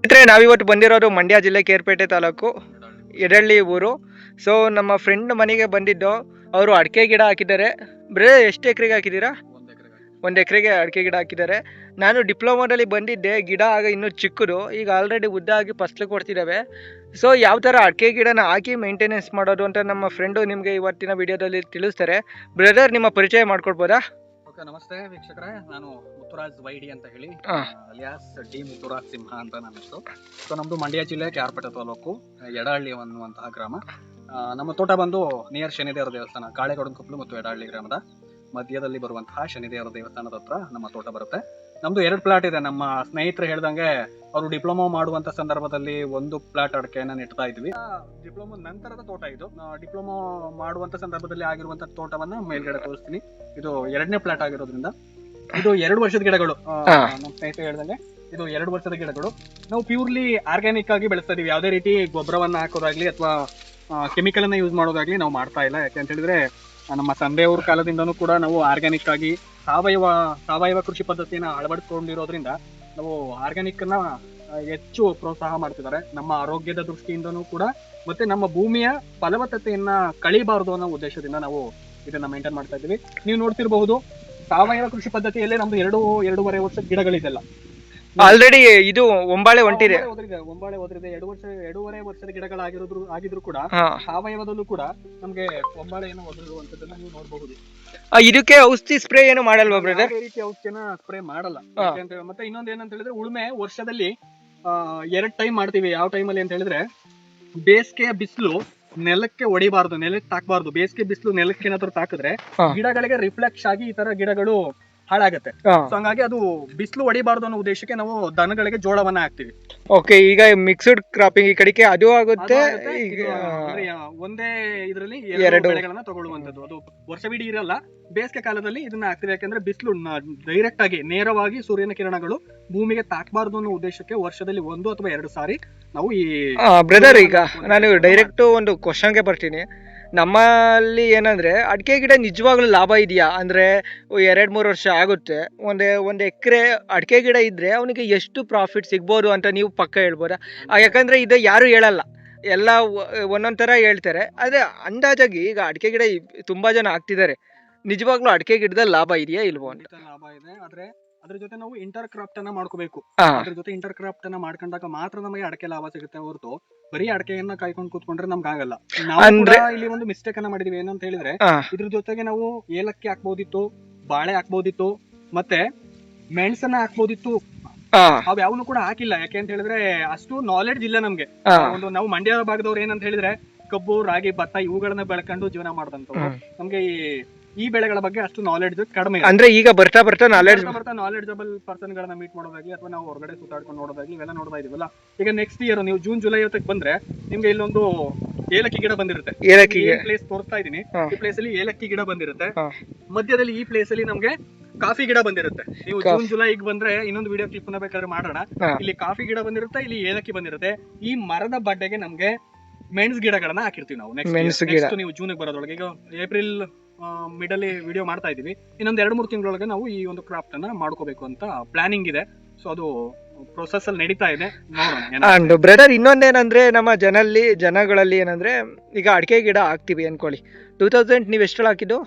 ಸ್ನೇಹಿತರೆ, ನಾವಿವತ್ತು ಬಂದಿರೋದು ಮಂಡ್ಯ ಜಿಲ್ಲೆ ಕೇರ್ಪೇಟೆ ತಾಲೂಕು ಎಡಳ್ಳಿ ಊರು. ಸೊ ನಮ್ಮ ಫ್ರೆಂಡ್ ಮನೆಗೆ ಬಂದಿದ್ದು. ಅವರು ಅಡಿಕೆ ಗಿಡ ಹಾಕಿದ್ದಾರೆ. ಎಷ್ಟು ಎಕರೆಗೆ ಹಾಕಿದ್ದೀರಾ? 1 ಎಕರೆಗೆ ಅಡಿಕೆ ಗಿಡ ಹಾಕಿದ್ದಾರೆ. ನಾನು ಡಿಪ್ಲೊಮಾದಲ್ಲಿ ಬಂದಿದ್ದೆ. ಗಿಡ ಆಗ ಇನ್ನೂ ಚಿಕ್ಕದು, ಈಗ ಆಲ್ರೆಡಿ ಉದ್ದ ಆಗಿ ಫಸಲು ಕೊಡ್ತಿದ್ದಾವೆ. ಸೊ ಯಾವ ಥರ ಅಡಿಕೆ ಗಿಡನ ಹಾಕಿ ಮೇಂಟೆನೆನ್ಸ್ ಮಾಡೋದು ಅಂತ ನಮ್ಮ ಫ್ರೆಂಡು ನಿಮಗೆ ಇವತ್ತಿನ ವಿಡಿಯೋದಲ್ಲಿ ತಿಳಿಸ್ತಾರೆ. ಬ್ರದರ್, ನಿಮ್ಮ ಪರಿಚಯ ಮಾಡ್ಕೊಡ್ಬೋದಾ? ಓಕೆ, ನಮಸ್ತೆ ವೀಕ್ಷಕರೇ. ನಾನು ಮುತ್ತುರಾಜ್ ವೈಡಿ ಅಂತ ಹೇಳಿ, ಅಲಿಯಾಸ್ ಡಿ ಮುತ್ತುರಾಜ್ ಸಿಂಹ ಅಂತ ನನ್ನ ಹೆಸರು. ಸೊ ನಮ್ದು ಮಂಡ್ಯ ಜಿಲ್ಲೆ ಕೇರ್ಪೇಟೆ ತಾಲೂಕು ಎಡಹಳ್ಳಿ ಅನ್ನುವಂತಹ ಗ್ರಾಮ. ನಮ್ಮ ತೋಟ ಬಂದು ನಿಯರ್ ಶನಿದೇವರ ದೇವಸ್ಥಾನ, ಕಾಳೆಗೌಡನಕೊಪ್ಪಲು ಮತ್ತು ಎಡಹಳ್ಳಿ ಗ್ರಾಮದ ಮಧ್ಯದಲ್ಲಿ ಬರುವಂತಹ ಶನಿದೇವರ ದೇವಸ್ಥಾನದ ಹತ್ರ ನಮ್ಮ ತೋಟ ಬರುತ್ತೆ. ನಮ್ದು 2 ಪ್ಲಾಟ್ ಇದೆ. ನಮ್ಮ ಸ್ನೇಹಿತರು ಹೇಳ್ದಂಗೆ ಅವರು ಡಿಪ್ಲೊಮಾ ಮಾಡುವಂತ ಸಂದರ್ಭದಲ್ಲಿ 1 ಪ್ಲಾಟ್ ಅಡಿಕೆನ ನೆಡ್ತಾ ಇದ್ವಿ. ಡಿಪ್ಲೊಮಾ ನಂತರದ ತೋಟ ಇದು. ಡಿಪ್ಲೊಮಾ ಮಾಡುವಂತ ಸಂದರ್ಭದಲ್ಲಿ ಆಗಿರುವಂತ ತೋಟವನ್ನ ಮೇಲ್ಗಡೆ ತೋರಿಸ್ತೀನಿ. ಇದು 2ನೇ ಪ್ಲಾಟ್ ಆಗಿರೋದ್ರಿಂದ ಇದು 2 ವರ್ಷದ ಗಿಡಗಳು. ನಮ್ಮ ಸ್ನೇಹಿತರು ಹೇಳ್ದಂಗೆ ಇದು 2 ವರ್ಷದ ಗಿಡಗಳು. ನಾವು ಪ್ಯೂರ್ಲಿ ಆರ್ಗ್ಯಾನಿಕ್ ಆಗಿ ಬೆಳೆಸ್ತಾ ಇದೀವಿ. ಯಾವುದೇ ರೀತಿ ಗೊಬ್ಬರವನ್ನ ಹಾಕೋದಾಗ್ಲಿ ಅಥವಾ ಕೆಮಿಕಲ್ ಅನ್ನ ಯೂಸ್ ಮಾಡೋದಾಗ್ಲಿ ನಾವು ಮಾಡ್ತಾ ಇಲ್ಲ. ಯಾಕೆ ಅಂತ ಹೇಳಿದ್ರೆ ನಮ್ಮ ತಂದೆಯವ್ರ ಕಾಲದಿಂದನೂ ಕೂಡ ನಾವು ಆರ್ಗ್ಯಾನಿಕ್ ಆಗಿ ಸಾವಯವ ಕೃಷಿ ಪದ್ಧತಿಯನ್ನ ಅಳವಡಿಸಿಕೊಂಡಿರೋದ್ರಿಂದ ನಾವು ಆರ್ಗ್ಯಾನಿಕ್ ಅನ್ನ ಹೆಚ್ಚು ಪ್ರೋತ್ಸಾಹ ಮಾಡ್ತಿದ್ದಾರೆ. ನಮ್ಮ ಆರೋಗ್ಯದ ದೃಷ್ಟಿಯಿಂದನೂ ಕೂಡ ಮತ್ತೆ ನಮ್ಮ ಭೂಮಿಯ ಫಲವತ್ತತೆಯನ್ನ ಕಳಿಬಾರದು ಅನ್ನೋ ಉದ್ದೇಶದಿಂದ ನಾವು ಇದನ್ನ ಮೇಂಟೈನ್ ಮಾಡ್ತಾ ಇದ್ದೀವಿ. ನೀವು ನೋಡ್ತಿರಬಹುದು, ಸಾವಯವ ಕೃಷಿ ಪದ್ಧತಿಯಲ್ಲೇ ನಮ್ದು 2.5 ವರ್ಷದ ಗಿಡಗಳಿದೆಲ್ಲ. ಆಲ್ರೆಡಿ ಇದು ಒಂಬಾಳೆ ಹೊಂಟಿದೆ. ಒಂಬಾಳೆ ಓದ್ರಿದೆ. 2.5 ವರ್ಷದ ಗಿಡಗಳಾಗಿದ್ರು ಕೂಡ ಸಾವಯವದಲ್ಲೂ ಕೂಡ ನಮ್ಗೆ ಒಂಬಾಳೆಯನ್ನು ಓದಿರುವಂತದನ್ನ ನೀವು ನೋಡಬಹುದು. ಇದಕ್ಕೆ ಔಷಧಿ ಸ್ಪ್ರೇ ಏನು ಮಾಡಲ್ವಾ ಬ್ರದರ್? ಈ ರೀತಿ ಔಷಧಿನ ಸ್ಪ್ರೇ ಮಾಡಲ್ಲ. ಮತ್ತೆ ಇನ್ನೊಂದು ಏನಂತ ಹೇಳಿದ್ರೆ, ಉಳುಮೆ ವರ್ಷದಲ್ಲಿ 2 ಟೈಮ್ ಮಾಡ್ತೀವಿ. ಯಾವ ಟೈಮಲ್ಲಿ ಅಂತ ಹೇಳಿದ್ರೆ, ಬೇಸಿಗೆ ಬಿಸಿಲು ನೆಲಕ್ಕೆ ಹೊಡಿಬಾರ್ದು, ನೆಲಕ್ಕೆ ತಾಕಬಾರ್ದು. ಬೇಸಿಗೆ ಬಿಸಿಲು ನೆಲಕ್ಕೆ ಏನಾದ್ರು ತಾಕಿದ್ರೆ ಗಿಡಗಳಿಗೆ ರಿಫ್ಲೆಕ್ಟ್ ಆಗಿ ಈ ತರ ಗಿಡಗಳು ಹಾಳಾಗತ್ತೆ. ಸೊ ಹಂಗಾಗಿ ಅದು ಬಿಸಿಲು ಹೊಡಿಬಾರ್ದು ಅನ್ನೋ ಉದ್ದೇಶಕ್ಕೆ ನಾವು ದನಗಳಿಗೆ ಜೋಳವನ್ನ ಹಾಕ್ತಿವಿ. ಓಕೆ, ಈಗ ಮಿಕ್ಸ್ಡ್ ಕ್ರಾಪಿಂಗ್ ಈ ಕಡೆಗೆ ಅದು ಆಗುತ್ತೆ. ಒಂದೇ ಇದರಲ್ಲಿ 2 ಬೆಳೆಗಳನ್ನ ತಗೊಳ್ಳುವಂತದ್ದು. ಅದು ವರ್ಷವಿಡೀ ಇರಲ್ಲ. ಬೇಸಿಗೆ ಕಾಲದಲ್ಲಿ ಇದನ್ನ ಹಾಕ್ತಿವಿ. ಯಾಕಂದ್ರೆ ಬಿಸಿಲು ಡೈರೆಕ್ಟ್ ಆಗಿ ನೇರವಾಗಿ ಸೂರ್ಯನ ಕಿರಣಗಳು ಭೂಮಿಗೆ ತಾಕಬಾರ್ದು ಅನ್ನೋ ಉದ್ದೇಶಕ್ಕೆ ವರ್ಷದಲ್ಲಿ 1 ಅಥವಾ 2 ಸಾರಿ ನಾವು ಈ ಬ್ರದರ್, ಈಗ ನಾನು ಡೈರೆಕ್ಟ್ ಒಂದು ಕ್ವಶನ್ಗೆ ಬರ್ತೀನಿ. ನಮ್ಮಲ್ಲಿ ಏನಂದ್ರೆ ಅಡಿಕೆ ಗಿಡ ನಿಜವಾಗ್ಲೂ ಲಾಭ ಇದೆಯಾ ಅಂದ್ರೆ 2-3 ವರ್ಷ ಆಗುತ್ತೆ. ಒಂದು ಎಕರೆ ಅಡಿಕೆ ಗಿಡ ಇದ್ರೆ ಅವನಿಗೆ ಎಷ್ಟು ಪ್ರಾಫಿಟ್ ಸಿಗ್ಬೋದು ಅಂತ ನೀವು ಪಕ್ಕ ಹೇಳ್ಬೋದಾ? ಯಾಕಂದ್ರೆ ಇದು ಯಾರು ಹೇಳಲ್ಲ, ಎಲ್ಲ ಒಂದೊಂದ್ ತರ ಹೇಳ್ತಾರೆ. ಅದೇ ಅಂದಾಜಾಗಿ ಈಗ ಅಡಿಕೆ ಗಿಡ ತುಂಬಾ ಜನ ಹಾಕ್ತಿದ್ದಾರೆ. ನಿಜವಾಗ್ಲೂ ಅಡಿಕೆ ಗಿಡದಲ್ಲಿ ಲಾಭ ಇದೆಯಾ ಇಲ್ವೋ ಅಂತ? ಲಾಭ ಇದೆ. ಆದ್ರೆ ಅದ್ರ ಜೊತೆ ನಾವು ಇಂಟರ್ ಕ್ರಾಫ್ಟ್ ಅನ್ನ ಮಾಡ್ಕೋಬೇಕು. ಅದ್ರ ಜೊತೆ ಇಂಟರ್ ಕ್ರಾಫ್ಟ್ ಅನ್ನ ಮಾಡ್ಕೊಂಡಾಗ ಮಾತ್ರ ನಮಗೆ ಅಡಿಕೆ ಲಾಭ ಸಿಗುತ್ತೆ. ಹೊರತು ಬರೀ ಅಡಿಕೆಯನ್ನ ಕಾಯ್ಕೊಂಡು ಕೂತ್ಕೊಂಡ್ರೆ ನಮ್ಗೆ ಆಗಲ್ಲ. ನಾವು ಇಲ್ಲಿ ಒಂದು ಮಿಸ್ಟೇಕ್ ಅನ್ನ ಮಾಡಿದೀವಿ. ಏನಂತ ಹೇಳಿದ್ರೆ, ಇದ್ರ ಜೊತೆಗೆ ನಾವು ಏಲಕ್ಕಿ ಹಾಕ್ಬೋದಿತ್ತು, ಬಾಳೆ ಹಾಕ್ಬೋದಿತ್ತು, ಮತ್ತೆ ಮೆಣಸನ್ನ ಹಾಕ್ಬೋದಿತ್ತು. ಅವ್ ಯಾವನು ಕೂಡ ಹಾಕಿಲ್ಲ. ಯಾಕೆ ಅಂತ ಹೇಳಿದ್ರೆ ಅಷ್ಟು ನಾಲೆಡ್ಜ್ ಇಲ್ಲ ನಮ್ಗೆ. ನಾವು ಮಂಡ್ಯ ಭಾಗದವ್ರು ಏನಂತ ಹೇಳಿದ್ರೆ ಕಬ್ಬು, ರಾಗಿ, ಭತ್ತ ಇವುಗಳನ್ನ ಬೆಳ್ಕೊಂಡು ಜೀವನ ಮಾಡಿದಂತವ್ರು. ನಮ್ಗೆ ಈ ಬೆಳೆಗಳ ಬಗ್ಗೆ ಅಷ್ಟು ನಾಲೆಡ್ಜ್ ಕಡಿಮೆ. ಅಂದ್ರೆ ಈಗ ಬರ್ತಾ ನಾಲೆಡ್ಜಬಲ್ ಪರ್ಸನ್ ಗಳನ್ನ ಮೀಟ್ ಮಾಡೋದಾಗ್ಲಿ ಅಥವಾ ನಾವು ಹೊರಗಡೆ ಸುತ್ತಾಡ್ಕೊಂಡು ನೋಡೋದಾಗ್ಲಿ ಇವೆಲ್ಲ ನೋಡ್ತಾ ಇದೀವಲ್ಲ. ಈಗ ನೆಕ್ಸ್ಟ್ ಇಯರ್ ನೀವು ಜೂನ್ ಜುಲೈ ಹೊತ್ತಿಗೆ ಬಂದ್ರೆ ನಿಮ್ಗೆ ಇಲ್ಲೊಂದು ಏಲಕ್ಕಿ ಗಿಡ ಬಂದಿರುತ್ತೆ. ಪ್ಲೇಸ್ ತೋರಿಸ್ತಾ ಇದೀನಿ. ಈ ಪ್ಲೇಸ್ ಅಲ್ಲಿ ಏಲಕ್ಕಿ ಗಿಡ ಬಂದಿರುತ್ತೆ. ಮಧ್ಯದಲ್ಲಿ ಈ ಪ್ಲೇಸ್ ಅಲ್ಲಿ ನಮ್ಗೆ ಕಾಫಿ ಗಿಡ ಬಂದಿರುತ್ತೆ. ನೀವು ಜೂನ್ ಜುಲೈಗೆ ಬಂದ್ರೆ ಇನ್ನೊಂದು ವಿಡಿಯೋ ಕ್ಲಿಪ್ ಬೇಕಾದ್ರೆ ಮಾಡೋಣ. ಇಲ್ಲಿ ಕಾಫಿ ಗಿಡ ಬಂದಿರುತ್ತೆ, ಇಲ್ಲಿ ಏಲಕ್ಕಿ ಬಂದಿರುತ್ತೆ. ಈ ಮರದ ಬಡ್ಡೆಗೆ ನಮ್ಗೆ ಮೆಣಸು ಗಿಡಗಳನ್ನ ಹಾಕಿರ್ತೀವಿ ನಾವು. ನೆಕ್ಸ್ಟ್ ನೀವು ಜೂನ್ ಬರೋದ್ರೊಳಗೆ, ಈಗ ಏಪ್ರಿಲ್ ಮಿಡಲ್ ವಿಡಿಯೋ ಮಾಡ್ತಾ ಇದೀವಿ. ಇನ್ನೊಂದು 2-3 ತಿಂಗಳೊಳಗೆ ನಾವು ಈ ಒಂದು ಕ್ರಾಫ್ಟ್ ಅನ್ನ ಮಾಡ್ಕೋಬೇಕು ಅಂತ ಪ್ಲಾನಿಂಗ್ ಇದೆ. ಸೊ ಅದು ಪ್ರೊಸೆಸ್ ಅಲ್ಲಿ ನಡೀತಾ ಇದೆ, ನೋಡೋಣ. ಬ್ರದರ್, ಇನ್ನೊಂದೇನಂದ್ರೆ ನಮ್ಮ ಜನಗಳಲ್ಲಿ ಏನಂದ್ರೆ, ಈಗ ಅಡಿಕೆ ಗಿಡ ಹಾಕ್ತಿವಿ ಅನ್ಕೊಳ್ಳಿ. 2000 ನೀವ್ ಎಷ್ಟು ಹಾಕಿದ್ದು?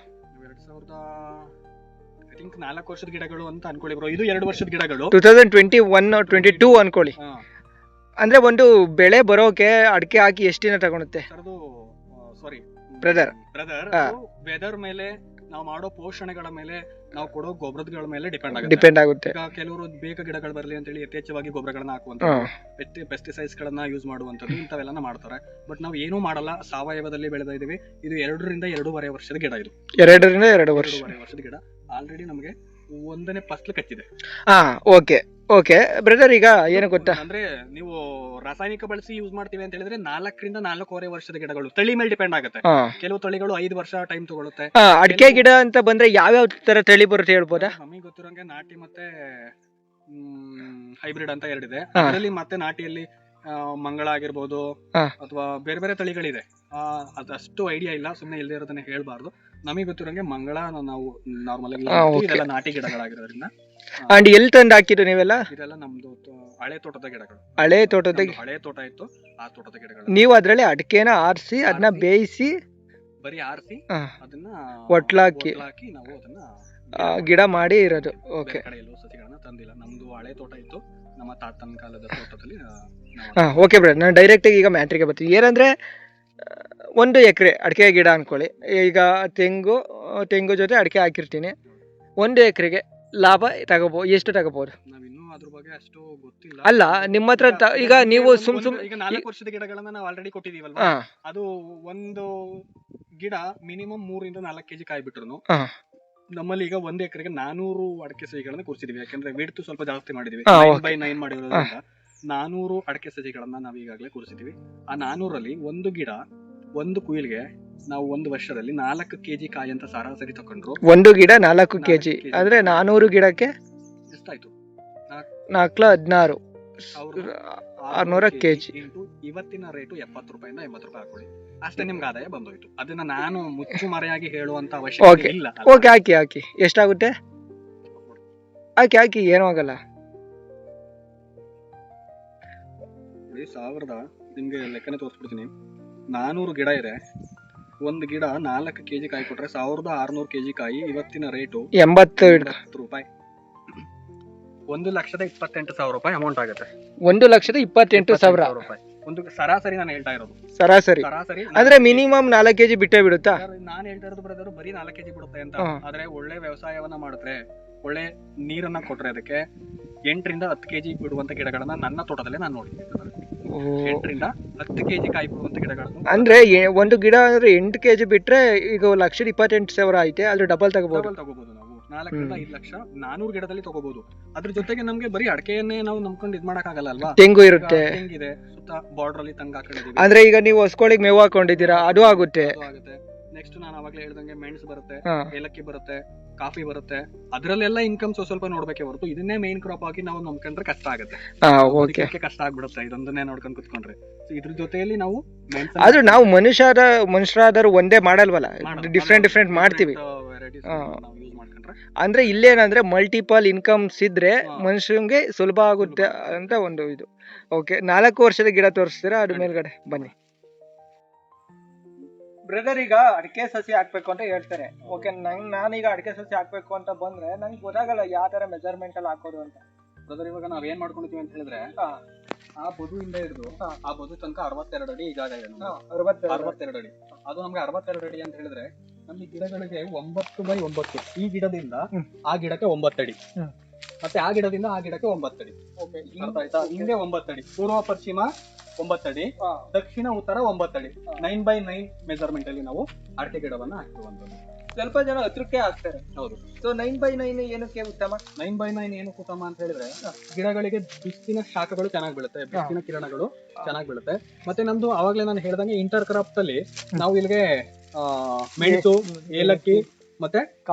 4 ವರ್ಷದ ಗಿಡಗಳು ಅಂತ ಅನ್ಕೊಳ್ಳಿ ಬ್ರೋ. ಇದು 2 ವರ್ಷದ ಗಿಡಗಳು. 2021-22 ಅನ್ಕೊಳ್ಳಿ. ಅಂದ್ರೆ ಒಂದು ಬೆಳೆ ಬರೋಕೆ ಅಡಿಕೆ ಹಾಕಿ ಎಷ್ಟು ದಿನ ತಗೊಳುತ್ತೆ? ಬ್ರದರ್, ವೆದರ್ ಮೇಲೆ, ನಾವು ಮಾಡೋ ಪೋಷಣೆಗಳ ಮೇಲೆ, ನಾವು ಕೊಡೋ ಗೊಬ್ಬರಗಳ ಮೇಲೆ ಡಿಪೆಂಡ್ ಆಗುತ್ತೆ. ಈಗ ಕೆಲವರು ಬೇಗ ಗಿಡಗಳು ಬರಲಿ ಅಂತ ಹೇಳಿ ಯಥೇಚ್ಛವಾಗಿ ಗೊಬ್ಬರಗಳನ್ನ ಹಾಕುವಂತ, ಪೆಸ್ಟಿಸೈಡ್ಸ್ ಗಳನ್ನ ಯೂಸ್ ಮಾಡುವಂತದ್ದು, ಇಂಥವೆಲ್ಲ ಮಾಡ್ತಾರೆ. ಬಟ್ ನಾವು ಏನೂ ಮಾಡಲ್ಲ. ಸಾವಯವದಲ್ಲಿ ಬೆಳೆದ ಇದೀವಿ. ಇದು 2-2.5 ವರ್ಷದ ಗಿಡ. ಇದು 2 ವರ್ಷದ ಗಿಡ. ಆಲ್ರೆಡಿ ನಮಗೆ 1ನೇ ಫಸಲು ಕಚ್ಚಿದೆ. ಓಕೆ ಬ್ರದರ್, ಈಗ ಏನು ಗೊತ್ತಾ, ಅಂದ್ರೆ ನೀವು ರಾಸಾಯನಿಕ ಬಳಸಿ ಯೂಸ್ ಮಾಡ್ತೀವಿ ಅಂತ ಹೇಳಿದ್ರೆ 4-4.5 ವರ್ಷದ ಗಿಡಗಳು ತಳಿ ಮೇಲೆ ಡಿಪೆಂಡ್ ಆಗುತ್ತೆ. ಕೆಲವು ತಳಿಗಳು 5 ವರ್ಷ ಟೈಮ್ ತಗೊಳುತ್ತೆ. ಅಡಿಕೆ ಗಿಡ ಅಂತ ಬಂದ್ರೆ ಯಾವ್ಯಾವ ತರ ತಳಿ ಬರುತ್ತೆ ಹೇಳ್ಬೋದಾ? ನಮಗೆ ಗೊತ್ತಿರೋಂಗೆ ನಾಟಿ ಮತ್ತೆ ಹೈಬ್ರಿಡ್ ಅಂತ 2 ಇದೆ. ಅದರಲ್ಲಿ ಮತ್ತೆ ನಾಟಿಯಲ್ಲಿ ಮಂಗಳ ಆಗಿರ್ಬೋದು ಅಥವಾ ಬೇರೆ ಬೇರೆ ತಳಿಗಳಿದೆ. ಅದಷ್ಟು ಐಡಿಯಾ ಇಲ್ಲ, ಸುಮ್ಮನೆ ಇಲ್ಲದೆ ಇರೋದನ್ನ ಹೇಳ್ಬಾರ್ದು. ನಮಗೆ ಗೊತ್ತಿರೋಂಗೆ ಮಂಗಳ ನಾವು ನಾರ್ಮಲ್ ಆಗಿ ಇದೆಲ್ಲ ನಾಟಿ ಗಿಡಗಳಾಗಿರೋದ್ರಿಂದ ಅಂಡ್ ಎಲ್ಲಿ ತಂದು ಹಾಕಿದ್ದು ನೀವೆಲ್ಲ? ಇದೆಲ್ಲ ನಮ್ದು ಹಳೆ ತೋಟದ ಗಿಡಗಳು. ಹಳೆ ತೋಟದ ಹಳೆ ತೋಟ ಇತ್ತು, ಆ ತೋಟದ ಗಿಡಗಳು. ನೀವು ಅದ್ರಲ್ಲಿ ಅಡಿಕೆನ ಆರಿಸಿ ಅದನ್ನ ಬೇಯಿಸಿ ಬರೀ ಆರಿಸಿ ಅದನ್ನ ಒಟ್ಲಾಕಿ ನಾವು ಅದನ್ನ ಗಿಡ ಮಾಡಿ ಇರೋದು. ಓಕೆ, ಕಡೆ ಎಲ್ಲೂ ಸಸಿಗಳನ್ನ ತಂದಿಲ್ಲ. ನಮ್ದು ಹಳೆ ತೋಟ ಇತ್ತು, ನಮ್ಮ ತಾತನ ಕಾಲದ ತೋಟದಲ್ಲಿ. ಓಕೆ ಬ್ರದರ್, ನಾನು ಡೈರೆಕ್ಟಾಗಿ ಈಗ ಮ್ಯಾಟ್ರಿಗೆ ಬರ್ತೀನಿ. ಏನಂದರೆ 1 ಎಕರೆ ಅಡಿಕೆ ಗಿಡ ಅಂದ್ಕೊಳ್ಳಿ. ಈಗ ತೆಂಗು ಜೊತೆ ಅಡಿಕೆ ಹಾಕಿರ್ತೀನಿ. 1 ಎಕರೆಗೆ ಲಾಭ ಎಷ್ಟು ತಗೋಬಹುದು? ನಾವಿನ್ನೂ ಅದ್ರ ಬಗ್ಗೆ ಅಷ್ಟು ಗೊತ್ತಿಲ್ಲ. ಅಲ್ಲ, ನಿಮ್ಮ ಹತ್ರ ಈಗ ನೀವು ಈಗ 4 ವರ್ಷದ ಗಿಡಗಳನ್ನ ನಾವು ಆಲ್ರೆಡಿ ಕೊಟ್ಟಿದೀವಲ್ವಾ, ಅದು ಒಂದು ಗಿಡ ಮಿನಿಮಮ್ 3 ಇಂದ 4 ಕೆಜಿ ಕಾಯಿ ಬಿಟ್ರು ನಮ್ಮಲ್ಲಿ ಈಗ 1 ಎಕರೆಗೆ 400 ಅಡಿಕೆ ಸಸಿಗಳನ್ನ ಕೂರಿಸಿದೀವಿ. ಯಾಕಂದ್ರೆ ವಿಡ್ತ್ ಸ್ವಲ್ಪ ಜಾಸ್ತಿ ಮಾಡಿದೀವಿ, 9x9 ಮಾಡಿರೋದ್ರಿಂದ 400 ಅಡಿಕೆ ಸಸಿಗಳನ್ನ ನಾವು ಈಗಾಗಲೇ ಕೂರಿಸಿದೀವಿ. ಆ 400ರಲ್ಲಿ ಒಂದು ಗಿಡ, ಒಂದು ಕುಯಿಲ್ಗೆ ನಾವು 1 ವರ್ಷದಲ್ಲಿ 4 ಕೆಜಿ ಕಾಯಿ ಅಂತ ಸರಾಸರಿ ತಕೊಂಡ್ರು. ಒಂದು ಗಿಡ 4 ಕೆಜಿ ಅಂದ್ರೆ 400 ಗಿಡಕ್ಕೆ ಎಷ್ಟಾಯ್ತು? 4 600 ಕೆಜಿ. ಇವತ್ತಿನ ರೇಟು 70 ರೂಪಾಯಿಂದ 80 ರೂಪಾಯಿ ಹಾಕೊಳ್ಳಿ, ಅಷ್ಟೇ ನಿಮ್ಗೆ ಆದಾಯ ಬಂದೋಯ್ತು. ಅದನ್ನ ನಾನು ಮುಚ್ಚು ಮರೆಯಾಗಿ ಹೇಳುವಂತ ಅವಶ್ಯಕತೆ ಇಲ್ಲ. ಓಕೆ, ಹಾಕಿ ಎಷ್ಟಾಗುತ್ತೆ? ಹಾಕಿ ಏನೂ ಆಗಲ್ಲ. 1000 ನಿಮ್ಗೆ ಲೆಕ್ಕನೆ ತೋರಿಸ್ಬಿಡ್ತೀನಿ. 400 ಗಿಡ ಇದೆ, ಒಂದು ಗಿಡ 4 ಕೆಜಿ ಕಾಯಿ ಕೊಟ್ರೆ 1600 ಕೆಜಿ ಕಾಯಿ. ಇವತ್ತಿನ ರೇಟು 80 ರೂಪಾಯಿ. 1,28,000 ರೂಪಾಯಿ ಅಮೌಂಟ್ ಆಗುತ್ತೆ. 1,28,000 ರೂಪಾಯಿ ಒಂದು ಸರಾಸರಿ ನಾನು ಹೇಳ್ತಾ ಇರೋದು. ಸರಾಸರಿ ಅಂದ್ರೆ ಮಿನಿಮಮ್ 4 ಕೆಜಿ ಬಿಟ್ಟೇ ಬಿಡುತ್ತಾ? ನಾನು ಹೇಳ್ತಾ ಇರೋದು ಬ್ರದರ್ ಬರೀ 4 ಕೆಜಿ ಬಿಡುತ್ತೆ ಅಂತ. ಆದ್ರೆ ಒಳ್ಳೆ ವ್ಯವಸಾಯವನ್ನ ಮಾಡಿದ್ರೆ, ಒಳ್ಳೆ ನೀರನ್ನ ಕೊಟ್ರೆ ಅದಕ್ಕೆ 8 ರಿಂದ 10 ಕೆಜಿ ಬಿಡುವಂತ ಗಿಡಗಳನ್ನ ನನ್ನ ತೋಟದಲ್ಲೇ ನಾನು ನೋಡಿದ್ದೀನಿ. 8 ರಿಂದ 10 ಕೆಜಿ ಕಾಯಿ ಬಿಡುವಂತ ಗಿಡಗಳನ್ನು ಅಂದ್ರೆ ಒಂದು ಗಿಡ ಅಂದ್ರೆ 8 ಕೆಜಿ ಬಿಟ್ರೆ ಈಗ 1,28,000 ಐತೆ, ಅದ್ರ ಡಬಲ್ ತಗೋಬಹುದು ನಾವು. 4 ರಿಂದ 5 ಲಕ್ಷ 400 ಗಿಡದಲ್ಲಿ ತಗೋಬಹುದು. ಅದ್ರ ಜೊತೆಗೆ ನಮ್ಗೆ ಬರೀ ಅಡಿಕೆಯನ್ನೇ ನಾವು ನಂಬ್ಕೊಂಡು ಇದ್ ಮಾಡಕ್ ಆಗಲ್ಲ ಅಲ್ವಾ. ತೆಂಗು ಇರುತ್ತೆ, ತೆಂಗಿದೆ, ಸುತ್ತ ಬಾರ್ಡರ್ ಅಲ್ಲಿ ತಂಗ ಹಾಕೊಂಡಿದೀವಿ. ಅಂದ್ರೆ ಈಗ ನೀವು ಹೊಸಕೋಳಿಗೆ ಮೇವು ಹಾಕೊಂಡಿದ್ದೀರಾ, ಅದು ಆಗುತ್ತೆ. ನೆಕ್ಸ್ಟ್ ನಾನು ಅವಾಗಲೇ ಹೇಳ್ದಂಗೆ ಮೆಣಸು ಬರುತ್ತೆ, ಏಲಕ್ಕಿ ಬರುತ್ತೆ, ಕಾಫಿ ಬರುತ್ತೆ. ಅದ್ರಲ್ಲೆಲ್ಲ ಇನ್ಕಮ್ ಸ್ವಲ್ಪ ನೋಡ್ಬೇಕೆ ಹೊರತು ಇದನ್ನೇ ಮೇನ್ ಕ್ರಾಪ್ ಆಗಿ ನಾವು ನಂಬ್ಕೊಂಡ್ರೆ ಕಷ್ಟ ಆಗುತ್ತೆ. ಕಷ್ಟ ಆಗ್ಬಿಡುತ್ತೆ ಇದೊಂದನ್ನೇ ನೋಡ್ಕೊಂಡು ಕುತ್ಕೊಂಡ್ರೆ. ಇದ್ರ ಜೊತೆಯಲ್ಲಿ ನಾವು ಆದ್ರೂ ನಾವು ಮನುಷ್ಯರಾದರೂ ಒಂದೇ ಮಾಡಲ್ವಲ್ಲ, ಡಿಫ್ರೆಂಟ್ ಮಾಡ್ತೀವಿ. ಅಂದ್ರೆ ಇಲ್ಲೇನಂದ್ರೆ ಮಲ್ಟಿಪಲ್ ಇನ್ಕಮ್ಸ್ ಇದ್ರೆ ಮನುಷ್ಯಂಗೆ ಸುಲಭ ಆಗುತ್ತೆ ಅಂತ ಒಂದು ಇದು. ಓಕೆ, 4 ವರ್ಷದ ಗಿಡ ತೋರಿಸ್ತೀರಾ? ಅದ್ರ ಮೇಲ್ಗಡೆ ಬನ್ನಿ ಬ್ರದರ್. ಈಗ ಅಡಿಕೆ ಸಸಿ ಹಾಕ್ಬೇಕು ಅಂತ ಹೇಳ್ತಾರೆ. ಓಕೆ, ನಾನೀಗ ಅಡಿಕೆ ಸಸಿ ಹಾಕ್ಬೇಕು ಅಂತ ಬಂದ್ರೆ ನಂಗೆ ಗೊತ್ತಾಗಲ್ಲ ಯಾವ ತರ ಮೆಜರ್ಮೆಂಟ್ ಅಲ್ಲಿ ಹಾಕೋದು ಅಂತ. ಬ್ರದರ್, ಇವಾಗ ನಾವ್ ಏನ್ ಮಾಡ್ಕೊಂಡಿದೀವಿ ಅಂತ ಹೇಳಿದ್ರೆ, ಆ ಬದುವಿಂದ ಹಿಡಿದು ಆ ಬದು ತನಕ 62 ಅಡಿ ಜಾಗ ಇದೆ. 62 ಅಡಿ. ಅದು ನಮ್ಗೆ 62 ಅಡಿ ಅಂತ ಹೇಳಿದ್ರೆ ನಮ್ಗೆ ಗಿಡಗಳಿಗೆ 9x9. ಈ ಗಿಡದಿಂದ ಆ ಗಿಡಕ್ಕೆ 9 ಅಡಿ, ಮತ್ತೆ ಆ ಗಿಡದಿಂದ ಆ ಗಿಡಕ್ಕೆ 9 ಅಡಿ. ಹಿಂಗೆ 9 ಅಡಿ. ಪೂರ್ವ ಪಶ್ಚಿಮ 9 ಅಡಿ, ದಕ್ಷಿಣ ಉತ್ತರ 9 ಅಡಿ. 9x9 ಮೆಜರ್ಮೆಂಟ್ ಅಲ್ಲಿ ನಾವು ಅಡಿಕೆ ಗಿಡವನ್ನ ಹಾಕುವಂಥದ್ದು. ಸ್ವಲ್ಪ ಜನ ಹತ್ರಕ್ಕೆ ಹಾಕ್ತಾರೆ. ಹೌದು. ಸೊ 9x9 ಏನಕ್ಕೆ ಉತ್ತಮ? 9x9 ಏನಕ್ಕೆ ಉತ್ತಮ ಅಂತ ಹೇಳಿದ್ರೆ ಗಿಡಗಳಿಗೆ ಬಿಸಿಲಿನ ಶಾಖಗಳು ಚೆನ್ನಾಗಿ ಬೀಳುತ್ತೆ, ಬಿಸಿಲಿನ ಕಿರಣಗಳು ಚೆನ್ನಾಗಿ ಬೀಳುತ್ತೆ. ಮತ್ತೆ ನಮ್ದು ಅವಾಗ್ಲೇ ನಾನು ಹೇಳ್ದಂಗೆ ಇಂಟರ್ ಕ್ರಾಪ್ ಅಲ್ಲಿ ನಾವು ಇಲ್ಲಿಗೆ ಮೆಣಸು, ಏಲಕ್ಕಿ ಮತ್ತೆ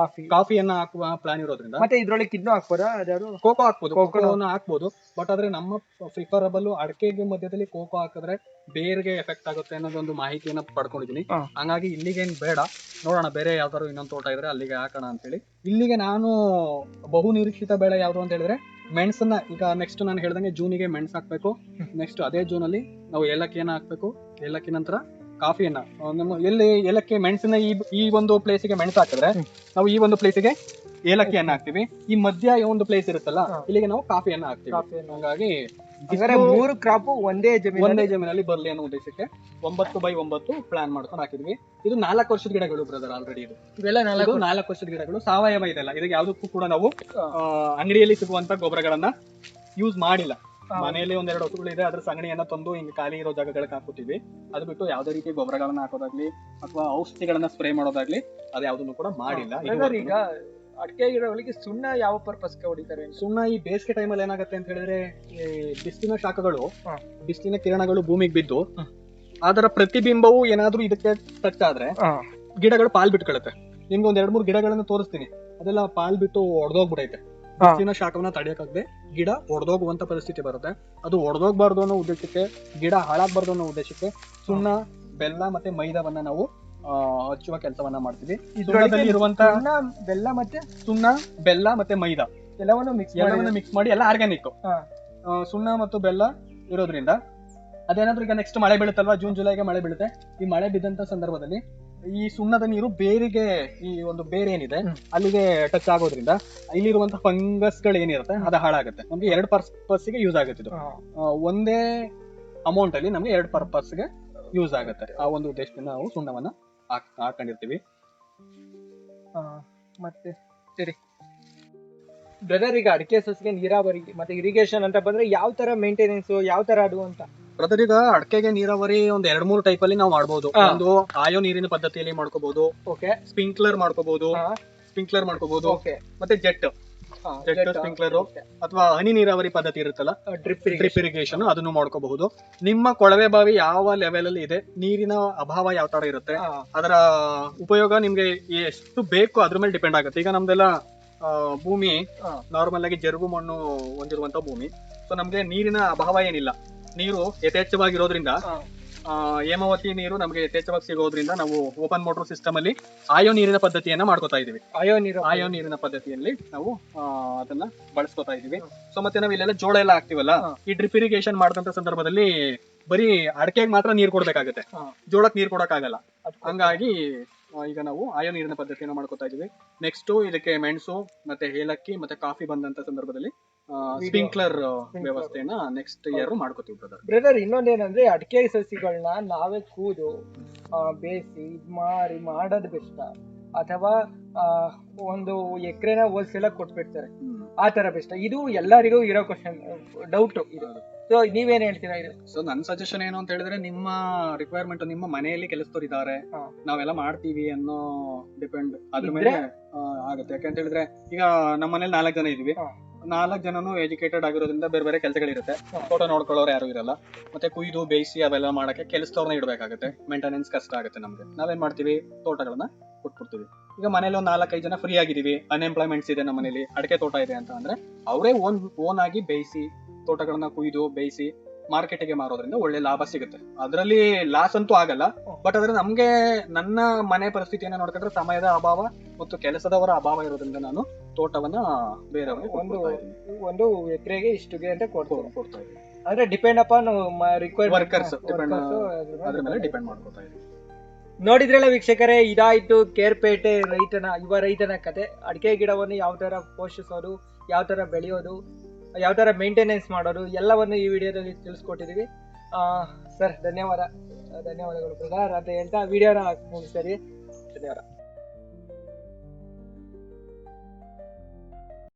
ಕಾಫಿಯನ್ನ ಹಾಕುವ ಪ್ಲಾನ್ ಇರೋದ್ರಿಂದ, ಮತ್ತೆ ಇದ್ರೊಳಗೆ ಕಿಡ್ನು ಹಾಕ್ಬೋದಾ? ಕೋಕೋ ಹಾಕ್ಬೋದು, ಕೋಕೋವನ್ನು ಹಾಕ್ಬೋದು. ಬಟ್ ಆದ್ರೆ ನಮ್ಮ ಪ್ರಿಫರಬಲ್ ಅಡಿಕೆಗೆ ಮಧ್ಯದಲ್ಲಿ ಕೋಕೋ ಹಾಕಿದ್ರೆ ಬೇರ್ಗೆ ಎಫೆಕ್ಟ್ ಆಗುತ್ತೆ ಅನ್ನೋದೊಂದು ಮಾಹಿತಿಯನ್ನ ಪಡ್ಕೊಂಡಿದೀನಿ. ಹಂಗಾಗಿ ಇಲ್ಲಿಗೇನ್ ಬೇಡ, ನೋಡೋಣ ಬೇರೆ ಯಾವ್ದಾದ್ರು ಇನ್ನೊಂದು ತೋಟ ಇದ್ರೆ ಅಲ್ಲಿಗೆ ಹಾಕೋಣ ಅಂತ ಹೇಳಿ. ಇಲ್ಲಿಗೆ ನಾನು ಬಹು ನಿರೀಕ್ಷಿತ ಬೆಳೆ ಯಾವ್ದು ಅಂತ ಹೇಳಿದ್ರೆ ಮೆಣಸನ್ನ. ಈಗ ನೆಕ್ಸ್ಟ್ ನಾನು ಹೇಳ್ದಂಗೆ ಜೂನಿಗೆ ಮೆಣಸು ಹಾಕ್ಬೇಕು. ನೆಕ್ಸ್ಟ್ ಅದೇ ಜೂನಲ್ಲಿ ನಾವು ಏಲಕ್ಕಿಯನ್ನ ಹಾಕ್ಬೇಕು. ಏಲಕ್ಕಿ ನಂತರ ಕಾಫಿಯನ್ನ. ನಮ್ಮ ಎಲ್ಲಿ ಏಲಕ್ಕಿ ಮೆಣಸಿನ ಈ ಒಂದು ಪ್ಲೇಸಿಗೆ ಮೆಣಸು ಹಾಕಿದ್ರೆ ನಾವು ಈ ಒಂದು ಪ್ಲೇಸಿಗೆ ಏಲಕ್ಕಿಯನ್ನ ಹಾಕ್ತಿವಿ. ಈ ಮಧ್ಯ ಒಂದು ಪ್ಲೇಸ್ ಇರುತ್ತಲ್ಲ, ಇಲ್ಲಿಗೆ ನಾವು ಕಾಫಿಯನ್ನ ಹಾಕ್ತಿವಿ. ಹಾಗಾಗಿ 3 ಕ್ರಾಪ್ ಒಂದೇ ಜಮೀನಲ್ಲಿ ಬರ್ಲಿ ಅನ್ನೋ ಉದ್ದೇಶಕ್ಕೆ 9x9 ಪ್ಲಾನ್ ಮಾಡ್ಕೊಂಡು ಹಾಕಿದ್ವಿ. ಇದು 4 ವರ್ಷದ ಗಿಡಗಳು ಬ್ರದರ್. ಆಲ್ರೆಡಿ ಇವೆಲ್ಲ 4 ವರ್ಷದ ಗಿಡಗಳು. ಸಾವಯವ ಇದೆಲ್ಲ. ಇದಕ್ಕೆ ಯಾವ್ದಕ್ಕೂ ಕೂಡ ನಾವು ಅಂಗಡಿಯಲ್ಲಿ ಸಿಗುವಂತ ಗೊಬ್ಬರಗಳನ್ನ ಯೂಸ್ ಮಾಡಿಲ್ಲ. ಮನೆಯಲ್ಲಿ 2 ಹಸುಗಳು ಇದೆ, ಅದ್ರ ಸಗಣಿಯನ್ನ ತಂದು ಹಿಂಗೆ ಖಾಲಿ ಇರೋ ಜಾಗಗಳಿಗೆ ಹಾಕುತ್ತೀವಿ. ಅದು ಬಿಟ್ಟು ಯಾವ್ದೇ ರೀತಿ ಗೊಬ್ಬರಗಳನ್ನ ಹಾಕೋದಾಗ್ಲಿ ಅಥವಾ ಔಷಧಿಗಳನ್ನ ಸ್ಪ್ರೇ ಮಾಡೋದಾಗ್ಲಿ ಅದು ಯಾವ್ದನ್ನು ಕೂಡ ಮಾಡಿಲ್ಲ. ಈಗ ಅಡಿಕೆ ಗಿಡಗಳಿಗೆ ಸುಣ್ಣ ಯಾವ ಪರ್ಪಸ್ಗೆ ಹೊಡಿತಾರೆ? ಸುಣ್ಣ ಈ ಬೇಸಿಗೆ ಟೈಮಲ್ಲಿ ಏನಾಗುತ್ತೆ ಅಂತ ಹೇಳಿದ್ರೆ, ಬಿಸಿಲಿನ ಶಾಖಗಳು, ಬಿಸಿಲಿನ ಕಿರಣಗಳು ಭೂಮಿಗೆ ಬಿದ್ದು ಅದರ ಪ್ರತಿಬಿಂಬವು ಏನಾದ್ರೂ ಇದಕ್ಕೆ ಟಚ್ ಆದ್ರೆ ಗಿಡಗಳು ಪಾಲ್ ಬಿಟ್ಕೊಳ್ಳುತ್ತೆ. ನಿಮ್ಗೆ 2-3 ಗಿಡಗಳನ್ನ ತೋರಿಸ್ತೀನಿ, ಅದೆಲ್ಲ ಪಾಲ್ ಬಿಟ್ಟು ಒಡೆದೋಗ್ಬಿಡೈತೆ. ಬಿಸಿಲಿನ ಶಾಖವನ್ನ ತಡೆಯಕ್ಕಾಗದೆ ಗಿಡ ಒಡೆದೋಗುವಂತ ಪರಿಸ್ಥಿತಿ ಬರುತ್ತೆ. ಅದು ಒಡೆದೋಗ್ಬಾರ್ದು ಅನ್ನೋ ಉದ್ದೇಶಕ್ಕೆ, ಗಿಡ ಹಾಳಾಗ್ಬಾರ್ದು ಅನ್ನೋ ಉದ್ದೇಶಕ್ಕೆ ಸುಣ್ಣ, ಬೆಲ್ಲ ಮತ್ತೆ ಮೈದಾವನ್ನ ನಾವು ಹಚ್ಚುವ ಕೆಲಸವನ್ನ ಮಾಡ್ತೀವಿ. ಇರುವಂತ ಬೆಲ್ಲ ಮತ್ತೆ ಸುಣ್ಣ, ಬೆಲ್ಲ ಮತ್ತೆ ಮೈದಾ ಎಲ್ಲವನ್ನು ಮಿಕ್ಸ್ ಮಾಡಿ ಎಲ್ಲ ಆರ್ಗ್ಯಾನಿಕ್. ಸುಣ್ಣ ಮತ್ತು ಬೆಲ್ಲ ಇರೋದ್ರಿಂದ ಅದೇನಾದ್ರೂ ಈಗ ನೆಕ್ಸ್ಟ್ ಮಳೆ ಬೀಳುತ್ತಲ್ವಾ, ಜೂನ್ ಜುಲೈಗೆ ಮಳೆ ಬೀಳುತ್ತೆ. ಈ ಮಳೆ ಬಿದ್ದಂತ ಸಂದರ್ಭದಲ್ಲಿ ಈ ಸುಣ್ಣದ ನೀರು ಬೇರಿಗೆ, ಈ ಒಂದು ಬೇರೆ ಏನಿದೆ ಅಲ್ಲಿಗೆ ಟಚ್ ಆಗೋದ್ರಿಂದ ಇಲ್ಲಿರುವಂತಹ ಫಂಗಸ್ ಗಳು ಏನಿರುತ್ತೆ ಅದು ಹಾಳಾಗುತ್ತೆ. ನಮ್ಗೆ 2 ಪರ್ಪಸ್ ಗೆ ಯೂಸ್ ಆಗುತ್ತೆ ಇದು. ಒಂದೇ ಅಮೌಂಟ್ ಅಲ್ಲಿ ನಮ್ಗೆ 2 ಪರ್ಪಸ್ ಗೆ ಯೂಸ್ ಆಗುತ್ತೆ. ಆ ಒಂದು ಉದ್ದೇಶದಿಂದ ನಾವು ಸುಣ್ಣವನ್ನ ಹಾಕೊಂಡಿರ್ತೀವಿ. ಮತ್ತೆ ಸರಿ ಬ್ರದರ್, ಈಗ ಅಡಿಕೆ ಸಸಿಗೆ ನೀರಾವರಿ ಮತ್ತೆ ಇರಿಗೇಷನ್ ಅಂತ ಬಂದ್ರೆ ಯಾವ ತರ ಮೇಂಟೆನೆನ್ಸ್, ಯಾವ ತರ ಅದು ಅಂತ? ಬ್ರದರ್, ಈಗ ಅಡಿಕೆಗೆ ನೀರಾವರಿ ಒಂದ್ 2-3 ಟೈಪ್ ಅಲ್ಲಿ ನಾವು ಮಾಡ್ಬೋದು. ಒಂದು ಆಯೋ ನೀರಿನ ಪದ್ಧತಿಯಲ್ಲಿ ಮಾಡ್ಕೋಬಹುದು, ಸ್ಪ್ರಿಂಕ್ಲರ್ ಮಾಡ್ಕೋಬಹುದು, ಮತ್ತೆ ಜೆಟ್ ಸ್ಪ್ರಿಂಕ್ಲರ್ ಅಥವಾ ಹನಿ ನೀರಾವರಿ ಪದ್ಧತಿ ಇರುತ್ತಲ್ಲ, ಡ್ರಿಪ್ ಇರಿಗೇಷನ್, ಅದನ್ನು ಮಾಡ್ಕೋಬಹುದು. ನಿಮ್ಮ ಕೊಳವೆ ಬಾವಿ ಯಾವ ಲೆವೆಲ್ ಅಲ್ಲಿ ಇದೆ, ನೀರಿನ ಅಭಾವ ಯಾವ ತರ ಇರುತ್ತೆ, ಅದರ ಉಪಯೋಗ ನಿಮ್ಗೆ ಎಷ್ಟು ಬೇಕು ಅದ್ರ ಮೇಲೆ ಡಿಪೆಂಡ್ ಆಗುತ್ತೆ. ಈಗ ನಮ್ದೆಲ್ಲ ಭೂಮಿ ನಾರ್ಮಲ್ ಆಗಿ ಜರುಗು ಮಣ್ಣು ಹೊಂದಿರುವಂತ ಭೂಮಿ. ಸೊ ನಮ್ಗೆ ನೀರಿನ ಅಭಾವ ಏನಿಲ್ಲ. ನೀರು ಯಥೇಚ್ಛವಾಗಿರೋದ್ರಿಂದ, ಹೇಮಾವತಿ ನೀರು ನಮಗೆ ಯಥೇಚ್ಛವಾಗಿ ಸಿಗೋದ್ರಿಂದ ನಾವು ಓಪನ್ ಮೋಟರ್ ಸಿಸ್ಟಮ್ ಅಲ್ಲಿ ಆಯೋ ನೀರಿನ ಪದ್ಧತಿಯನ್ನ ಮಾಡ್ಕೋತಾ ಇದೀವಿ. ಆಯೋ ನೀರಿನ ಪದ್ಧತಿಯಲ್ಲಿ ನಾವು ಅದನ್ನ ಬಳಸ್ಕೊತಾ ಇದೀವಿ. ಸೊ ಮತ್ತೆ ನಾವು ಇಲ್ಲೆಲ್ಲ ಜೋಳ ಎಲ್ಲ ಹಾಕ್ತಿವಲ್ಲ, ಈ ಡ್ರಿಪ್ ಇರಿಗೇಷನ್ ಮಾಡಿದಂತ ಸಂದರ್ಭದಲ್ಲಿ ಬರೀ ಅಡಕೆಗೆ ಮಾತ್ರ ನೀರ್ ಕೊಡ್ಬೇಕಾಗತ್ತೆ, ಜೋಳಕ್ಕೆ ನೀರ್ ಕೊಡಕ್ ಆಗಲ್ಲ. ಹಂಗಾಗಿ ಈಗ ನಾವು ಆಯೋ ನೀರಿನ ಪದ್ಧತಿಯನ್ನು ಮಾಡ್ಕೊತಾ ಇದೀವಿ. ನೆಕ್ಸ್ಟ್ ಇದಕ್ಕೆ ಮೆಣಸು ಮತ್ತೆ ಏಲಕ್ಕಿ ಮತ್ತೆ ಕಾಫಿ ಬಂದಂತ ಸಂದರ್ಭದಲ್ಲಿ ಸ್ಪ್ರಿಂಕ್ಲರ್ ವ್ಯವಸ್ಥೆಯನ್ನ ನೆಕ್ಸ್ಟ್ ಇಯರ್ ಮಾಡ್ಕೋತೀವಿ ಬ್ರದರ್. ಇನ್ನೊಂದೇನಂದ್ರೆ ಅಡಿಕೆ ಸಸಿಗಳನ್ನ ನಾವೇ ಕೂದು ಬೇಯಿಸಿ ಮಾರಿ ಮಾಡೋದು ಬೆಸ್ಟ್, ಅಥವಾ ಒಂದು ಎಕರೆನ ಹೋಲ್ಸೇಲ್ ಆಗಿ ಕೊಟ್ಬಿಡ್ತಾರೆ, ಆ ತರ ಬೆಸ್ಟ್? ಇದು ಎಲ್ಲರಿಗೂ ಇರೋ ಕ್ವಶನ್, ಡೌಟ್ ಇದು. ಸೊ ನೀವೇನ್ ಹೇಳ್ತೀರಾ ಇದು? ಸೊ ನನ್ನ ಸಜೆಷನ್ ಏನು ಅಂತ ಹೇಳಿದ್ರೆ, ನಿಮ್ಮ ರಿಕ್ವೈರ್ಮೆಂಟ್, ನಿಮ್ಮ ಮನೆಯಲ್ಲಿ ಕೆಲಸದವ್ರು ಇದ್ದಾರೆ, ನಾವೆಲ್ಲ ಮಾಡ್ತೀವಿ ಅನ್ನೋ ಡಿಪೆಂಡ್ ಅದ್ರ ಮೇಲೆ ಆಗುತ್ತೆ. ಯಾಕಂತ ಹೇಳಿದ್ರೆ ಈಗ ನಮ್ಮ ಮನೇಲಿ 4 ಜನ ಇದೀವಿ, 4 ಜನನು ಎಜುಕೇಟೆಡ್ ಆಗಿರೋದ್ರಿಂದ ಬೇರೆ ಬೇರೆ ಕೆಲಸಗಳಿರುತ್ತೆ. ತೋಟ ನೋಡ್ಕೊಳ್ಳೋರು ಯಾರು ಇರಲ್ಲ. ಮತ್ತೆ ಕುಯ್ದು ಬೇಯಿಸಿ ಅವೆಲ್ಲ ಮಾಡಕ್ಕೆ ಕೆಲಸದವ್ರನ್ನ ಇಡಬೇಕಾಗುತ್ತೆ, ಮೇಂಟೆನೆನ್ಸ್ ಕಷ್ಟ ಆಗುತ್ತೆ ನಮ್ಗೆ. ನಾವೇನ್ ಮಾಡ್ತೀವಿ, ತೋಟಗಳನ್ನ ಕೊಟ್ಬಿಡ್ತೀವಿ. ಈಗ ಮನೇಲಿ ಒಂದು 4-5 ಜನ ಫ್ರೀ ಆಗಿದೀವಿ, ಅನ್ಎಂಪ್ಲಾಯ್ಮೆಂಟ್ಸ್ ಇದೆ ನಮ್ಮ ಮನೇಲಿ, ಅಡಿಕೆ ತೋಟ ಇದೆ ಅಂತ ಅಂದ್ರೆ ಅವರೇ ಓನ್ ಆಗಿ ಬೇಯಿಸಿ ತೋಟಗಳನ್ನ ಕುಯ್ದು ಬೇಯಿಸಿ ಮಾರ್ಕೆಟ್ಗೆ ಮಾರೋದ್ರಿಂದ ಒಳ್ಳೆ ಲಾಭ ಸಿಗುತ್ತೆ. ಅದರಲ್ಲಿ ಲಾಸ್ ಅಂತೂ ಆಗಲ್ಲ, ಬಟ್ ಆದ್ರೆ ನಮ್ಗೆ ನನ್ನ ಮನೆ ಪರಿಸ್ಥಿತಿಯನ್ನ ನೋಡ್ಕೊಂಡ್ರೆ ಸಮಯದ ಅಭಾವ ಮತ್ತು ಕೆಲಸದವರ ಅಭಾವ ಇರೋದ್ರಿಂದ ನಾನು ತೋಟವನ್ನ ಬೇರೆಯವರಿಗೆ ಒಂದು ಎಕರೆಗೆ ಇಷ್ಟುಗೆ ಅಂತ ಕೊಡ್ತಾ ಇದ್ದೀನಿ. ಅಂದ್ರೆ ಡಿಪೆಂಡ್ ಅಪಾನ್ ವರ್ಕರ್ಸ್ ಅದ್ರ ಮೇಲೆ ಡಿಪೆಂಡ್ ಮಾಡ್ಕೊತಾ ಇದ್ದೀನಿ. ನೋಡಿದ್ರಲ್ಲ ವೀಕ್ಷಕರೇ, ಇದಾಯ್ತು ಕೇರ್ಪೇಟೆ ಯುವ ರೈತನ ಕತೆ. ಅಡಿಕೆ ಗಿಡವನ್ನು ಯಾವ ತರ ಪೋಷಿಸೋದು, ಯಾವ ತರ ಬೆಳೆಯೋದು, ಯಾವ ತರ ಮೇಂಟೆನೆನ್ಸ್ ಮಾಡೋದು ಎಲ್ಲವನ್ನು ಈ ವಿಡಿಯೋದಲ್ಲಿ ತಿಳಿಸ್ಕೊಟ್ಟಿದೀವಿ. ಸರ್ ಧನ್ಯವಾದಗಳು ಬ್ರದರ್ ಅಂತ ಹೇಳ್ತಾ ವಿಡಿಯೋನ ಮುಗಿಸ್ತೀರಿ. ಧನ್ಯವಾದ.